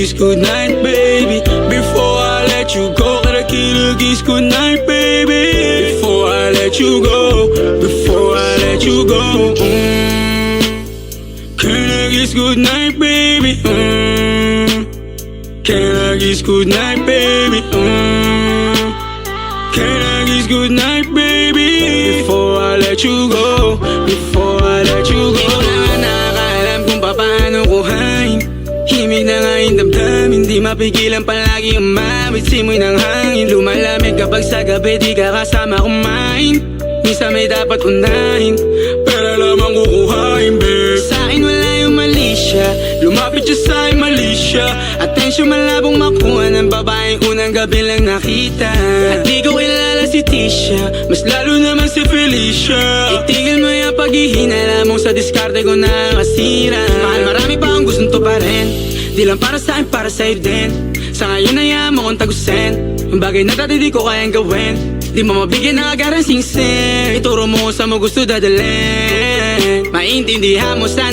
kiss goodnight, baby. Before I let you go, gotta kiss goodnight, baby. Before I let you go, before I let you go. Can I kiss goodnight, baby? Can I kiss goodnight, baby? Can I kiss goodnight, baby? Before I let you go, before I let you go. Di ko na nakakaalam kung paano kuhain. Himig na nga yung damdamin, di mapigilan palagi umawit. Simoy ng hangin, lumalamig kapag sa gabi di ka kasama kumain. Minsan may dapat unahin, pero lamang kukuhain, babe. Sa'kin wala yung mali siya, lumapit siya sa'kin mali siya. Atensyon malabong makuha ng babaeng unang gabi lang nakita. At di ko kilala si Tisha, mas lalo naman si Felicia. Itigil mo yung paghihinala mong sa diskarte ko na kasira. Mahal, marami pa akong gustong tuparin, di lang para sa'kin, para sa'yo din. Sa ngayon ayaw mo kong tagusin ang bagay na dati di ko kayang gawin. Di mo mabigyan ng agarang singsing, ituro mo sa mo gusto dadalhin. Maintindihan mo sana